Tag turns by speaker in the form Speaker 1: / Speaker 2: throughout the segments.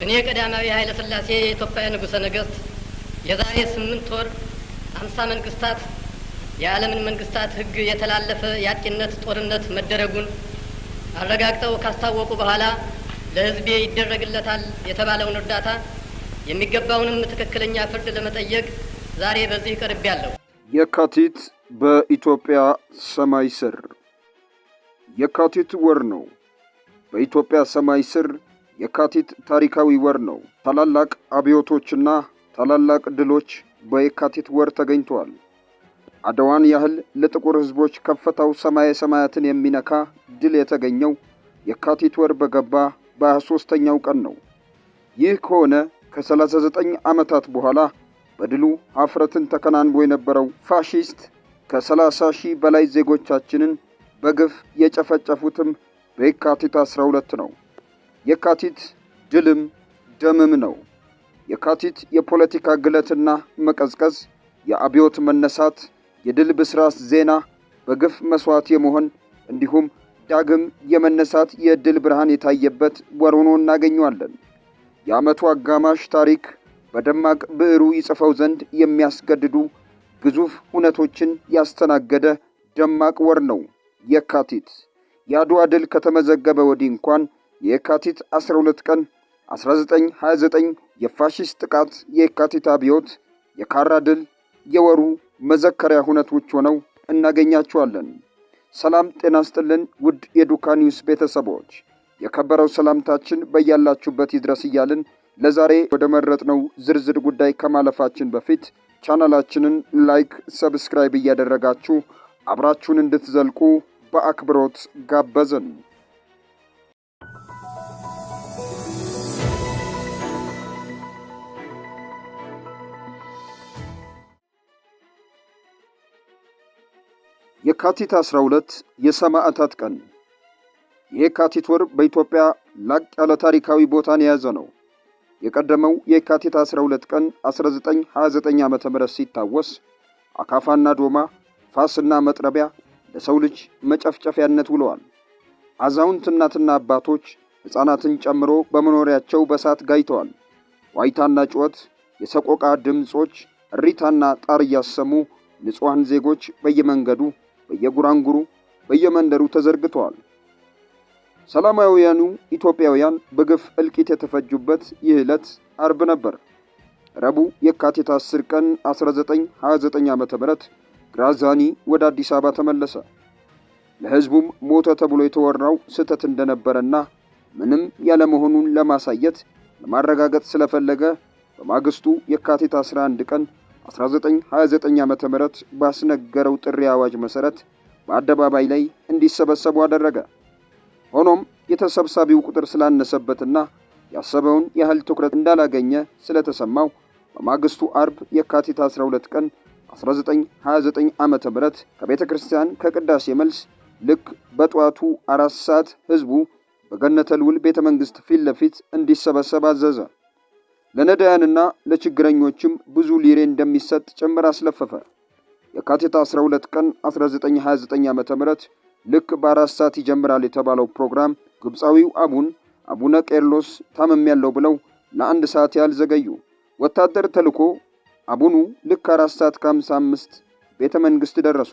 Speaker 1: እኔ ቀዳማዊ ኃይለ ሥላሴ የኢትዮጵያ ንጉሠ ነገሥት የዛሬ 8 ወር 50 መንግስታት የዓለምን መንግስታት ሕግ የተላለፈ የአጥቂነት ጦርነት መደረጉን አረጋግጠው ካስታወቁ በኋላ ለሕዝቤ ይደረግለታል የተባለውን እርዳታ የሚገባውንም ትክክለኛ ፍርድ ለመጠየቅ ዛሬ በዚህ ቀርቤያለሁ።
Speaker 2: የካቲት በኢትዮጵያ ሰማይ ስር የካቲት ወር ነው። በኢትዮጵያ ሰማይ ስር የካቲት ታሪካዊ ወር ነው። ታላላቅ አብዮቶችና ታላላቅ ድሎች በየካቲት ወር ተገኝተዋል። አድዋን ያህል ለጥቁር ሕዝቦች ከፍታው ሰማየ ሰማያትን የሚነካ ድል የተገኘው የካቲት ወር በገባ በ23ኛው ቀን ነው። ይህ ከሆነ ከ39 ዓመታት በኋላ በድሉ ኀፍረትን ተከናንቦ የነበረው ፋሺስት ከ30 ሺህ በላይ ዜጎቻችንን በግፍ የጨፈጨፉትም በየካቲት 12 ነው። የካቲት ድልም ደምም ነው። የካቲት የፖለቲካ ግለትና መቀዝቀዝ፣ የአብዮት መነሳት፣ የድል ብስራት ዜና፣ በግፍ መስዋዕት የመሆን እንዲሁም ዳግም የመነሳት የድል ብርሃን የታየበት ወር ሆኖ እናገኘዋለን። የዓመቱ አጋማሽ ታሪክ በደማቅ ብዕሩ ይጽፈው ዘንድ የሚያስገድዱ ግዙፍ ሁነቶችን ያስተናገደ ደማቅ ወር ነው የካቲት። የአድዋ ድል ከተመዘገበ ወዲህ እንኳን የካቲት 12 ቀን 1929 የፋሺስት ጥቃት፣ የካቲት አብዮት፣ የካራ ድል የወሩ መዘከሪያ ሁነቶች ሆነው እናገኛቸዋለን። ሰላም ጤና ስጥልን ውድ የዱካ ኒውስ ቤተሰቦች፣ የከበረው ሰላምታችን በያላችሁበት ይድረስ እያልን ለዛሬ ወደ መረጥነው ዝርዝር ጉዳይ ከማለፋችን በፊት ቻናላችንን ላይክ፣ ሰብስክራይብ እያደረጋችሁ አብራችሁን እንድትዘልቁ በአክብሮት ጋበዝን። የካቲት 12 የሰማዕታት ቀን። የካቲት ወር በኢትዮጵያ ላቅ ያለ ታሪካዊ ቦታን የያዘ ነው። የቀደመው የካቲት 12 ቀን 1929 ዓ.ም ሲታወስ አካፋና ዶማ፣ ፋስና መጥረቢያ ለሰው ልጅ መጨፍጨፊያነት ውለዋል። አዛውንት እናትና አባቶች ሕፃናትን ጨምሮ በመኖሪያቸው በሳት ጋይተዋል። ዋይታና ጩኸት፣ የሰቆቃ ድምጾች፣ እሪታና ጣር እያሰሙ ንጹሐን ዜጎች በየመንገዱ በየጉራንጉሩ በየመንደሩ ተዘርግተዋል። ሰላማዊያኑ ኢትዮጵያውያን በግፍ እልቂት የተፈጁበት ይህ ዕለት አርብ ነበር። ረቡዕ የካቲት 10 ቀን 1929 ዓ.ም ግራዚያኒ ወደ አዲስ አበባ ተመለሰ። ለሕዝቡም ሞተ ተብሎ የተወራው ስህተት እንደነበረና ምንም ያለመሆኑን ለማሳየት ለማረጋገጥ ስለፈለገ በማግስቱ የካቲት 11 ቀን 1929 ዓ.ም ባስነገረው ጥሪ አዋጅ መሰረት በአደባባይ ላይ እንዲሰበሰቡ አደረገ። ሆኖም የተሰብሳቢው ቁጥር ስላነሰበትና ያሰበውን ያህል ትኩረት እንዳላገኘ ስለተሰማው በማግስቱ አርብ የካቲት 12 ቀን 1929 ዓ.ም ከቤተ ክርስቲያን ከቅዳሴ መልስ ልክ በጠዋቱ 4 ሰዓት ሕዝቡ በገነተ ልዑል ቤተ መንግሥት ፊት ለፊት እንዲሰበሰብ አዘዘ። ለነዳያንና ለችግረኞችም ብዙ ሊሬ እንደሚሰጥ ጭምር አስለፈፈ። የካቲት 12 ቀን 1929 ዓ.ም ልክ በ4 ሰዓት ይጀምራል የተባለው ፕሮግራም ግብፃዊው አቡነ ቄርሎስ ታመሚያለሁ ብለው ለ1 ሰዓት ያህል ዘገዩ። ወታደር ተልኮ አቡኑ ልክ 4 ሰዓት ከ55 ቤተ መንግሥት ደረሱ።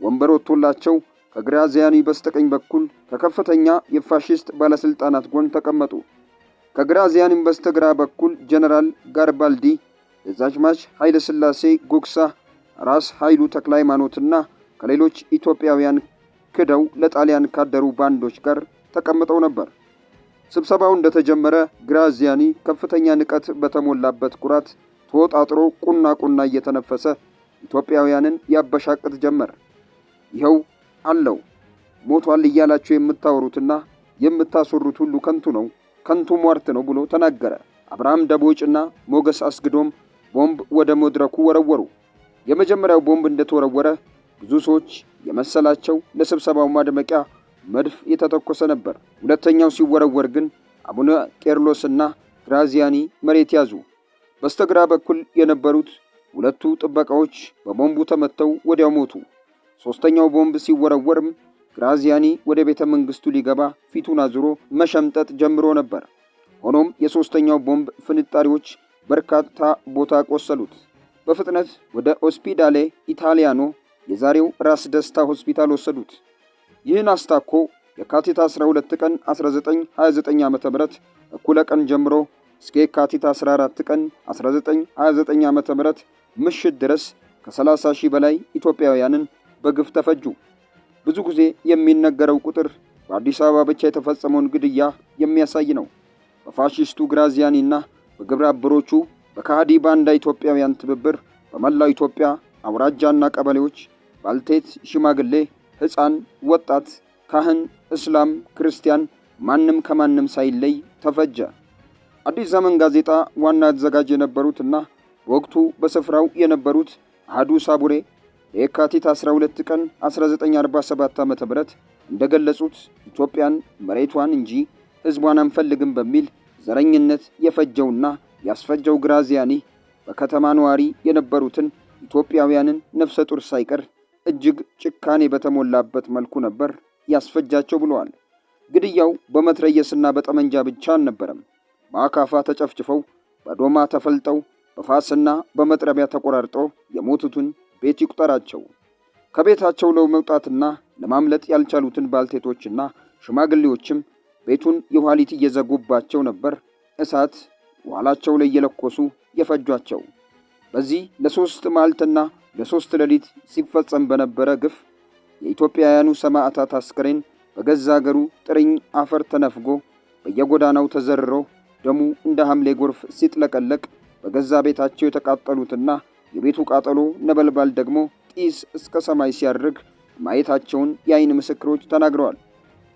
Speaker 2: ወንበር ወጥቶላቸው ከግራዚያኒ በስተቀኝ በኩል ከከፍተኛ የፋሺስት ባለሥልጣናት ጎን ተቀመጡ። ከግራዚያኒም በስተግራ በኩል ጀነራል ጋርባልዲ፣ ደጃዝማች ኃይለ ሥላሴ ጉግሳ፣ ራስ ኃይሉ ተክለ ሃይማኖትና ከሌሎች ኢትዮጵያውያን ክደው ለጣሊያን ካደሩ ባንዶች ጋር ተቀምጠው ነበር። ስብሰባው እንደተጀመረ ግራዚያኒ ከፍተኛ ንቀት በተሞላበት ኩራት ተወጣጥሮ ቁና እየተነፈሰ ኢትዮጵያውያንን ያበሻቅጥ ጀመር። ይኸው አለው ሞቷል እያላችሁ የምታወሩትና የምታስወሩት ሁሉ ከንቱ ነው፣ ከንቱ ሟርት ነው ብሎ ተናገረ። አብርሃም ደቦጭና ሞገስ አስግዶም ቦምብ ወደ መድረኩ ወረወሩ። የመጀመሪያው ቦምብ እንደተወረወረ ብዙ ሰዎች የመሰላቸው ለስብሰባው ማድመቂያ መድፍ የተተኮሰ ነበር። ሁለተኛው ሲወረወር ግን አቡነ ቄርሎስና ግራዚያኒ መሬት ያዙ። በስተግራ በኩል የነበሩት ሁለቱ ጥበቃዎች በቦምቡ ተመተው ወዲያው ሞቱ። ሶስተኛው ቦምብ ሲወረወርም ግራዚያኒ ወደ ቤተ መንግስቱ ሊገባ ፊቱን አዙሮ መሸምጠጥ ጀምሮ ነበር። ሆኖም የሶስተኛው ቦምብ ፍንጣሪዎች በርካታ ቦታ ቆሰሉት። በፍጥነት ወደ ኦስፒዳሌ ኢታሊያኖ የዛሬው ራስ ደስታ ሆስፒታል ወሰዱት። ይህን አስታኮ የካቲት 12 ቀን 1929 ዓ.ም እኩለ ቀን ጀምሮ እስከ የካቲት 14 ቀን 1929 ዓ.ም ምሽት ድረስ ከ30 ሺህ በላይ ኢትዮጵያውያንን በግፍ ተፈጁ። ብዙ ጊዜ የሚነገረው ቁጥር በአዲስ አበባ ብቻ የተፈጸመውን ግድያ የሚያሳይ ነው። በፋሺስቱ ግራዚያኒና በግብረ አበሮቹ በካሃዲ ባንዳ ኢትዮጵያውያን ትብብር በመላው ኢትዮጵያ አውራጃና ቀበሌዎች ባልቴት፣ ሽማግሌ፣ ሕፃን፣ ወጣት፣ ካህን፣ እስላም፣ ክርስቲያን ማንም ከማንም ሳይለይ ተፈጀ። አዲስ ዘመን ጋዜጣ ዋና አዘጋጅ የነበሩትና በወቅቱ በስፍራው የነበሩት አህዱ ሳቡሬ የካቲት 12 ቀን 1947 ዓ.ም እንደገለጹት ኢትዮጵያን መሬቷን እንጂ ሕዝቧን አንፈልግም በሚል ዘረኝነት የፈጀውና ያስፈጀው ግራዚያኒ በከተማ ነዋሪ የነበሩትን ኢትዮጵያውያንን ነፍሰ ጡር ሳይቀር እጅግ ጭካኔ በተሞላበት መልኩ ነበር ያስፈጃቸው ብለዋል። ግድያው በመትረየስና በጠመንጃ ብቻ አልነበረም። በአካፋ ተጨፍጭፈው፣ በዶማ ተፈልጠው፣ በፋስና በመጥረቢያ ተቆራርጠው የሞቱትን ቤት ይቁጠራቸው። ከቤታቸው ለመውጣትና ለማምለጥ ያልቻሉትን ባልቴቶችና ሽማግሌዎችም ቤቱን የኋሊት እየዘጉባቸው ነበር እሳት ዋላቸው ላይ እየለኮሱ የፈጇቸው። በዚህ ለ3 መዓልትና ለ3 ሌሊት ሲፈጸም በነበረ ግፍ የኢትዮጵያውያኑ ሰማዕታት አስከሬን በገዛ አገሩ ጥርኝ አፈር ተነፍጎ በየጎዳናው ተዘርሮ ደሙ እንደ ሐምሌ ጎርፍ ሲጥለቀለቅ በገዛ ቤታቸው የተቃጠሉትና የቤቱ ቃጠሎ ነበልባል ደግሞ ጢስ እስከ ሰማይ ሲያርግ ማየታቸውን የዓይን ምስክሮች ተናግረዋል።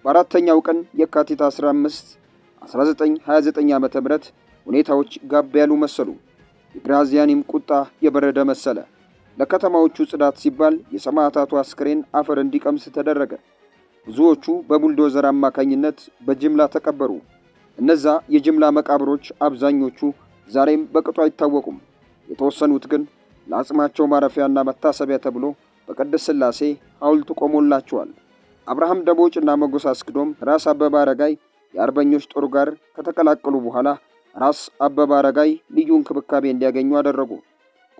Speaker 2: በአራተኛው ቀን የካቲት 15 1929 ዓ.ም ሁኔታዎች ጋብ ያሉ መሰሉ። የግራዚያኒም ቁጣ የበረደ መሰለ። ለከተማዎቹ ጽዳት ሲባል የሰማዕታቱ አስክሬን አፈር እንዲቀምስ ተደረገ። ብዙዎቹ በቡልዶዘር አማካኝነት በጅምላ ተቀበሩ። እነዛ የጅምላ መቃብሮች አብዛኞቹ ዛሬም በቅጡ አይታወቁም። የተወሰኑት ግን ለአጽማቸው ማረፊያና መታሰቢያ ተብሎ በቅድስት ሥላሴ ሐውልት ቆሞላቸዋል። አብርሃም ደቦጭና ሞገስ አስክዶም ራስ አበበ አረጋይ የአርበኞች ጦር ጋር ከተቀላቀሉ በኋላ ራስ አበበ አረጋይ ልዩ እንክብካቤ እንዲያገኙ አደረጉ።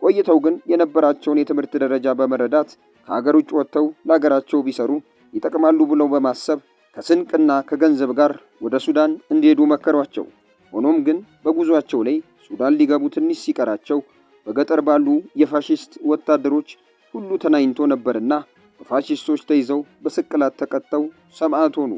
Speaker 2: ቆይተው ግን የነበራቸውን የትምህርት ደረጃ በመረዳት ከሀገር ውጭ ወጥተው ለሀገራቸው ቢሰሩ ይጠቅማሉ ብለው በማሰብ ከስንቅና ከገንዘብ ጋር ወደ ሱዳን እንዲሄዱ መከሯቸው። ሆኖም ግን በጉዟቸው ላይ ሱዳን ሊገቡ ትንሽ ሲቀራቸው በገጠር ባሉ የፋሺስት ወታደሮች ሁሉ ተናኝቶ ነበርና በፋሺስቶች ተይዘው በስቅላት ተቀጥተው ሰማዕት ሆኑ።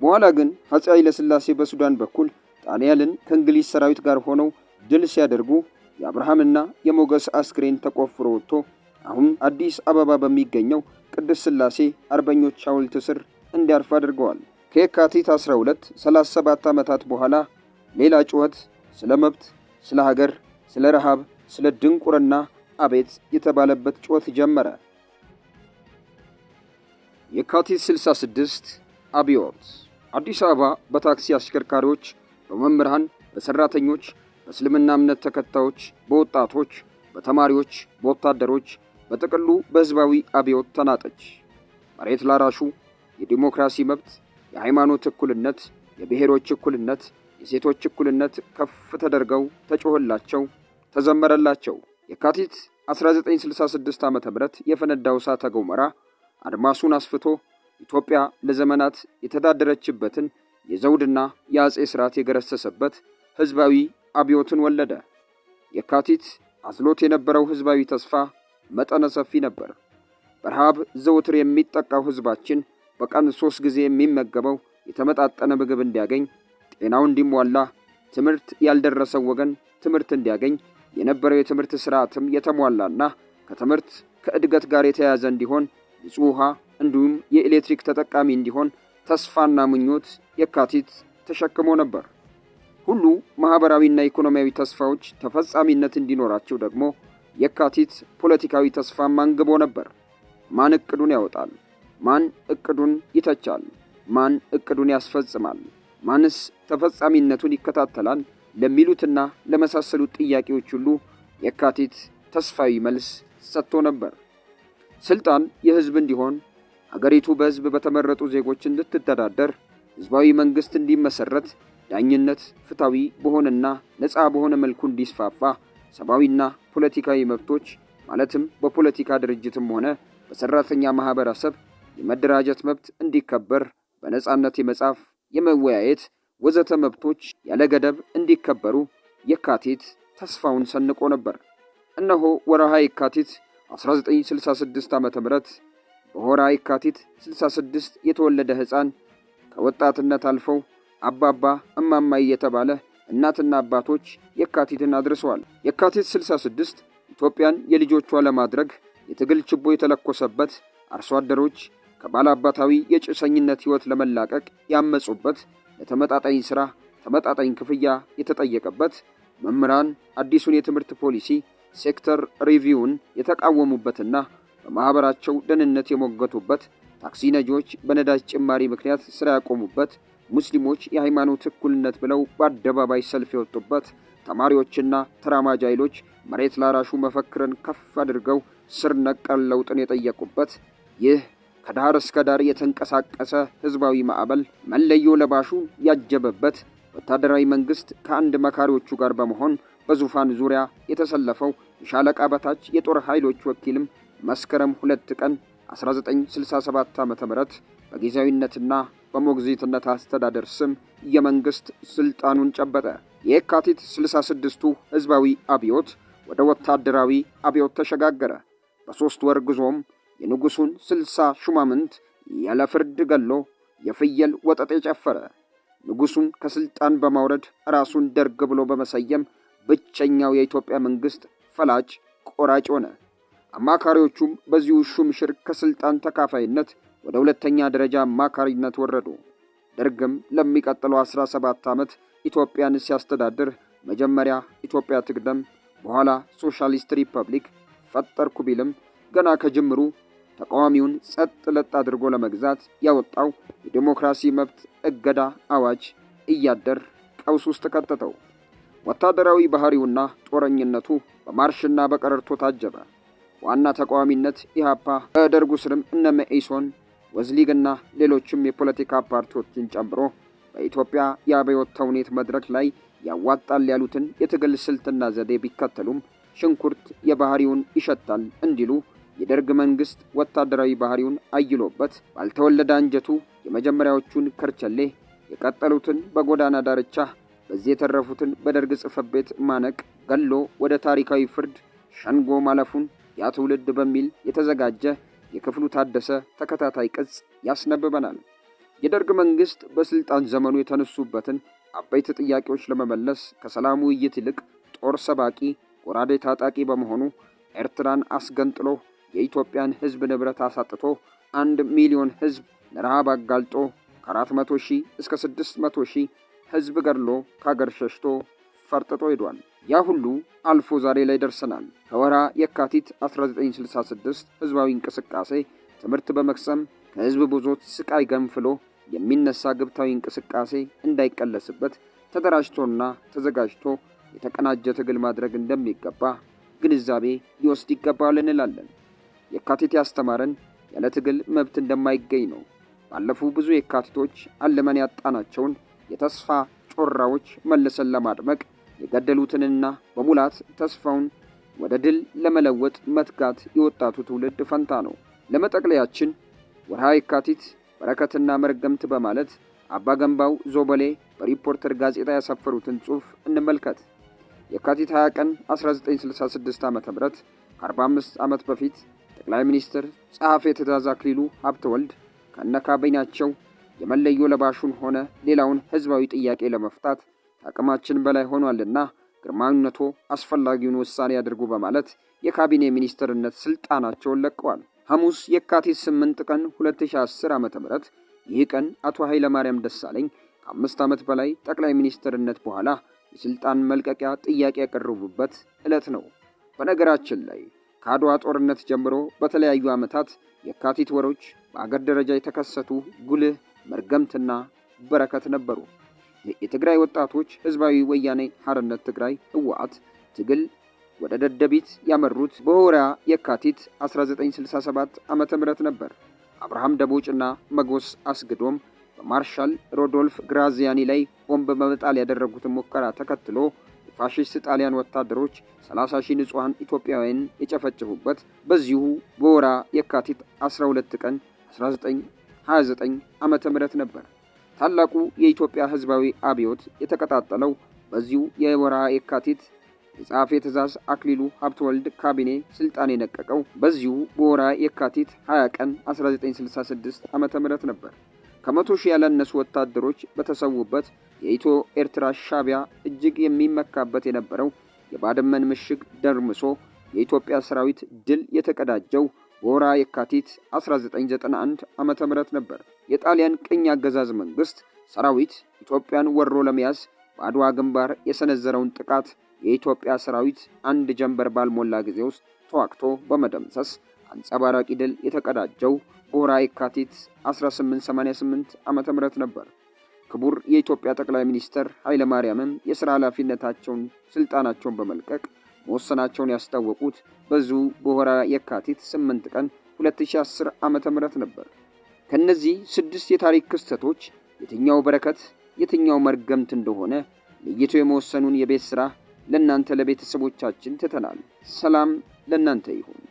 Speaker 2: በኋላ ግን አፄ ኃይለ ሥላሴ በሱዳን በኩል ጣሊያንን ከእንግሊዝ ሰራዊት ጋር ሆነው ድል ሲያደርጉ የአብርሃምና የሞገስ አስክሬን ተቆፍሮ ወጥቶ አሁን አዲስ አበባ በሚገኘው ቅድስት ሥላሴ አርበኞች ሐውልት ስር እንዲያርፍ አድርገዋል። ከየካቲት 12 37 ዓመታት በኋላ ሌላ ጩኸት ስለ መብት፣ ስለ ሀገር፣ ስለ ረሃብ፣ ስለ ድንቁርና አቤት የተባለበት ጩኸት ጀመረ። የካቲት 66 አብዮት። አዲስ አበባ በታክሲ አሽከርካሪዎች፣ በመምህራን፣ በሰራተኞች፣ በእስልምና እምነት ተከታዮች፣ በወጣቶች፣ በተማሪዎች፣ በወታደሮች፣ በጥቅሉ በሕዝባዊ አብዮት ተናጠች። መሬት ላራሹ፣ የዲሞክራሲ መብት፣ የሃይማኖት እኩልነት፣ የብሔሮች እኩልነት፣ የሴቶች እኩልነት ከፍ ተደርገው ተጮኸላቸው፣ ተዘመረላቸው። የካቲት 1966 ዓ.ም የፈነዳው እሳተ ገሞራ አድማሱን አስፍቶ ኢትዮጵያ ለዘመናት የተዳደረችበትን የዘውድና የአጼ ሥርዓት የገረሰሰበት ሕዝባዊ አብዮትን ወለደ። የካቲት አዝሎት የነበረው ሕዝባዊ ተስፋ መጠነ ሰፊ ነበር። በረሃብ ዘውትር የሚጠቃው ሕዝባችን በቀን 3 ጊዜ የሚመገበው የተመጣጠነ ምግብ እንዲያገኝ፣ ጤናው እንዲሟላ፣ ትምህርት ያልደረሰው ወገን ትምህርት እንዲያገኝ፣ የነበረው የትምህርት ሥርዓትም የተሟላና ከትምህርት ከእድገት ጋር የተያያዘ እንዲሆን፣ ንጹህ ውሃ እንዲሁም የኤሌክትሪክ ተጠቃሚ እንዲሆን ተስፋና ምኞት የካቲት ተሸክሞ ነበር። ሁሉ ማህበራዊና ኢኮኖሚያዊ ተስፋዎች ተፈጻሚነት እንዲኖራቸው ደግሞ የካቲት ፖለቲካዊ ተስፋም አንግቦ ነበር። ማን እቅዱን ያወጣል? ማን እቅዱን ይተቻል? ማን እቅዱን ያስፈጽማል? ማንስ ተፈጻሚነቱን ይከታተላል? ለሚሉትና ለመሳሰሉት ጥያቄዎች ሁሉ የካቲት ተስፋዊ መልስ ሰጥቶ ነበር። ስልጣን የህዝብ እንዲሆን፣ ሀገሪቱ በህዝብ በተመረጡ ዜጎች እንድትተዳደር፣ ህዝባዊ መንግስት እንዲመሰረት፣ ዳኝነት ፍትሃዊ በሆነና ነፃ በሆነ መልኩ እንዲስፋፋ፣ ሰብአዊና ፖለቲካዊ መብቶች ማለትም በፖለቲካ ድርጅትም ሆነ በሰራተኛ ማህበረሰብ የመደራጀት መብት እንዲከበር፣ በነፃነት የመጻፍ፣ የመወያየት ወዘተ መብቶች ያለ ገደብ እንዲከበሩ የካቲት ተስፋውን ሰንቆ ነበር። እነሆ ወርሃ የካቲት 1966 ዓ.ም በወርሃ የካቲት 66 የተወለደ ሕፃን ከወጣትነት አልፈው አባባ እማማ እየተባለ እናትና አባቶች የካቲትን አድርሰዋል። የካቲት 66 ኢትዮጵያን የልጆቿ ለማድረግ የትግል ችቦ የተለኮሰበት፣ አርሶ አደሮች ከባላባታዊ የጭሰኝነት ሕይወት ለመላቀቅ ያመጹበት፣ ለተመጣጣኝ ሥራ ተመጣጣኝ ክፍያ የተጠየቀበት፣ መምህራን አዲሱን የትምህርት ፖሊሲ ሴክተር ሪቪውን የተቃወሙበትና በማኅበራቸው ደህንነት የሞገቱበት፣ ታክሲ ነጂዎች በነዳጅ ጭማሪ ምክንያት ሥራ ያቆሙበት፣ ሙስሊሞች የሃይማኖት እኩልነት ብለው በአደባባይ ሰልፍ የወጡበት፣ ተማሪዎችና ተራማጅ ኃይሎች መሬት ላራሹ መፈክርን ከፍ አድርገው ስር ነቀል ለውጥን የጠየቁበት፣ ይህ ከዳር እስከ ዳር የተንቀሳቀሰ ሕዝባዊ ማዕበል መለዮ ለባሹ ያጀበበት፣ ወታደራዊ መንግሥት ከአንድ መካሪዎቹ ጋር በመሆን በዙፋን ዙሪያ የተሰለፈው የሻለቃ በታች የጦር ኃይሎች ወኪልም መስከረም 2 ቀን 1967 ዓ.ም በጊዜያዊነትና በሞግዚትነት አስተዳደር ስም የመንግሥት ሥልጣኑን ጨበጠ። የካቲት 66ቱ ሕዝባዊ አብዮት ወደ ወታደራዊ አብዮት ተሸጋገረ። በ3 ወር ጉዞም የንጉሡን 60 ሹማምንት ያለ ፍርድ ገሎ የፍየል ወጠጤ ጨፈረ። ንጉሡን ከሥልጣን በማውረድ ራሱን ደርግ ብሎ በመሰየም ብቸኛው የኢትዮጵያ መንግሥት ፈላጭ ቆራጭ ሆነ። አማካሪዎቹም በዚሁ ሹምሽር ከሥልጣን ተካፋይነት ወደ ሁለተኛ ደረጃ አማካሪነት ወረዱ። ደርግም ለሚቀጥለው 17 ዓመት ኢትዮጵያን ሲያስተዳድር መጀመሪያ ኢትዮጵያ ትቅደም በኋላ ሶሻሊስት ሪፐብሊክ ፈጠርኩ ቢልም ገና ከጅምሩ ተቃዋሚውን ጸጥ ለጥ አድርጎ ለመግዛት ያወጣው የዲሞክራሲ መብት እገዳ አዋጅ እያደር ቀውስ ውስጥ ከተተው። ወታደራዊ ባህሪውና ጦረኝነቱ በማርሽና በቀረርቶ ታጀበ። ዋና ተቃዋሚነት ኢህአፓ፣ በደርጉ ስርም እነ መኢሶን፣ ወዝሊግና ሌሎችም የፖለቲካ ፓርቲዎችን ጨምሮ በኢትዮጵያ የአብዮት ተውኔት መድረክ ላይ ያዋጣል ያሉትን የትግል ስልትና ዘዴ ቢከተሉም ሽንኩርት የባህሪውን ይሸታል እንዲሉ የደርግ መንግስት ወታደራዊ ባህሪውን አይሎበት ባልተወለደ አንጀቱ የመጀመሪያዎቹን ከርቸሌ የቀጠሉትን በጎዳና ዳርቻ በዚህ የተረፉትን በደርግ ጽሕፈት ቤት ማነቅ ገሎ ወደ ታሪካዊ ፍርድ ሸንጎ ማለፉን ያ ትውልድ በሚል የተዘጋጀ የክፍሉ ታደሰ ተከታታይ ቅጽ ያስነብበናል። የደርግ መንግስት በስልጣን ዘመኑ የተነሱበትን አበይት ጥያቄዎች ለመመለስ ከሰላሙ ውይይት ይልቅ ጦር ሰባቂ ጎራዴ ታጣቂ በመሆኑ ኤርትራን አስገንጥሎ የኢትዮጵያን ሕዝብ ንብረት አሳጥቶ 1 ሚሊዮን ሕዝብ ለረሃብ አጋልጦ ከ400 ሺህ እስከ 600 ሺህ ሕዝብ ገድሎ ከአገር ሸሽቶ ፈርጥጦ ሄዷል። ያ ሁሉ አልፎ ዛሬ ላይ ደርሰናል። ከወርሃ የካቲት 1966 ሕዝባዊ እንቅስቃሴ ትምህርት በመቅሰም ከሕዝብ ብዞት ስቃይ ገንፍሎ የሚነሳ ግብታዊ እንቅስቃሴ እንዳይቀለስበት ተደራጅቶና ተዘጋጅቶ የተቀናጀ ትግል ማድረግ እንደሚገባ ግንዛቤ ሊወስድ ይገባል እንላለን። የካቲት ያስተማረን ያለ ትግል መብት እንደማይገኝ ነው። ባለፉ ብዙ የካቲቶች አለመን ያጣናቸውን የተስፋ ጮራዎች መልሰን ለማድመቅ የገደሉትንና በሙላት ተስፋውን ወደ ድል ለመለወጥ መትጋት የወጣቱ ትውልድ ፈንታ ነው። ለመጠቅለያችን ወርሃ የካቲት በረከትና መርገምት በማለት አባ ገንባው ዞበሌ በሪፖርተር ጋዜጣ ያሰፈሩትን ጽሑፍ እንመልከት። የካቲት 20 ቀን 1966 ዓ.ም ከ45 ዓመት በፊት ጠቅላይ ሚኒስትር ጸሐፌ ትእዛዝ አክሊሉ ሀብተወልድ ከነካቢኔያቸው የመለዮ ለባሹን ሆነ ሌላውን ሕዝባዊ ጥያቄ ለመፍታት አቅማችን በላይ ሆኗልና ግርማዊነቶ አስፈላጊውን ውሳኔ ያድርጉ በማለት የካቢኔ ሚኒስትርነት ስልጣናቸውን ለቀዋል። ሐሙስ የካቲት 8 ቀን 2010 ዓ.ም ይህ ቀን አቶ ኃይለ ማርያም ደሳለኝ ከ5 ዓመት በላይ ጠቅላይ ሚኒስትርነት በኋላ የስልጣን መልቀቂያ ጥያቄ ያቀረቡበት ዕለት ነው። በነገራችን ላይ ከአድዋ ጦርነት ጀምሮ በተለያዩ ዓመታት የካቲት ወሮች በአገር ደረጃ የተከሰቱ ጉልህ መርገምትና በረከት ነበሩ። የትግራይ ወጣቶች ሕዝባዊ ወያኔ ሓርነት ትግራይ ህወሓት ትግል ወደ ደደቢት ያመሩት በወርሃ የካቲት 1967 ዓ.ም ነበር። አብርሃም ደቦጭና መጎስ አስግዶም በማርሻል ሮዶልፍ ግራዚያኒ ላይ ቦምብ በመጣል ያደረጉትን ሙከራ ተከትሎ የፋሺስት ጣሊያን ወታደሮች 30,000 ንጹሃን ኢትዮጵያውያን የጨፈጨፉበት በዚሁ በወራ የካቲት 12 ቀን 1929 ዓመተ ምህረት ነበር። ታላቁ የኢትዮጵያ ሕዝባዊ አብዮት የተቀጣጠለው በዚሁ የወራ የካቲት የጸሐፌ ትእዛዝ አክሊሉ ሀብተወልድ ካቢኔ ስልጣን የነቀቀው በዚሁ በወራ የካቲት 20 ቀን 1966 ዓመተ ምህረት ነበር። ከ100 ሺህ ያላነሱ ወታደሮች በተሰዉበት የኢትዮ ኤርትራ ሻዕቢያ እጅግ የሚመካበት የነበረው የባድመን ምሽግ ደርምሶ የኢትዮጵያ ሰራዊት ድል የተቀዳጀው በወራ የካቲት 1991 ዓመተ ምህረት ነበር። የጣሊያን ቅኝ አገዛዝ መንግስት ሰራዊት ኢትዮጵያን ወሮ ለመያዝ በአድዋ ግንባር የሰነዘረውን ጥቃት የኢትዮጵያ ሰራዊት አንድ ጀንበር ባልሞላ ጊዜ ውስጥ ተዋግቶ በመደምሰስ አንጸባራቂ ድል የተቀዳጀው በወራ የካቲት 1888 ዓመተ ምህረት ነበር። ክቡር የኢትዮጵያ ጠቅላይ ሚኒስትር ኃይለ ማርያምም የሥራ ኃላፊነታቸውን ስልጣናቸውን በመልቀቅ መወሰናቸውን ያስታወቁት በዚሁ በወራ የካቲት 8 ቀን 2010 ዓመተ ምህረት ነበር። ከነዚህ 6 የታሪክ ክስተቶች የትኛው በረከት የትኛው መርገምት እንደሆነ ለይቶ የመወሰኑን የቤት ሥራ ለእናንተ ለቤተሰቦቻችን ትተናል። ሰላም ለእናንተ ይሁን።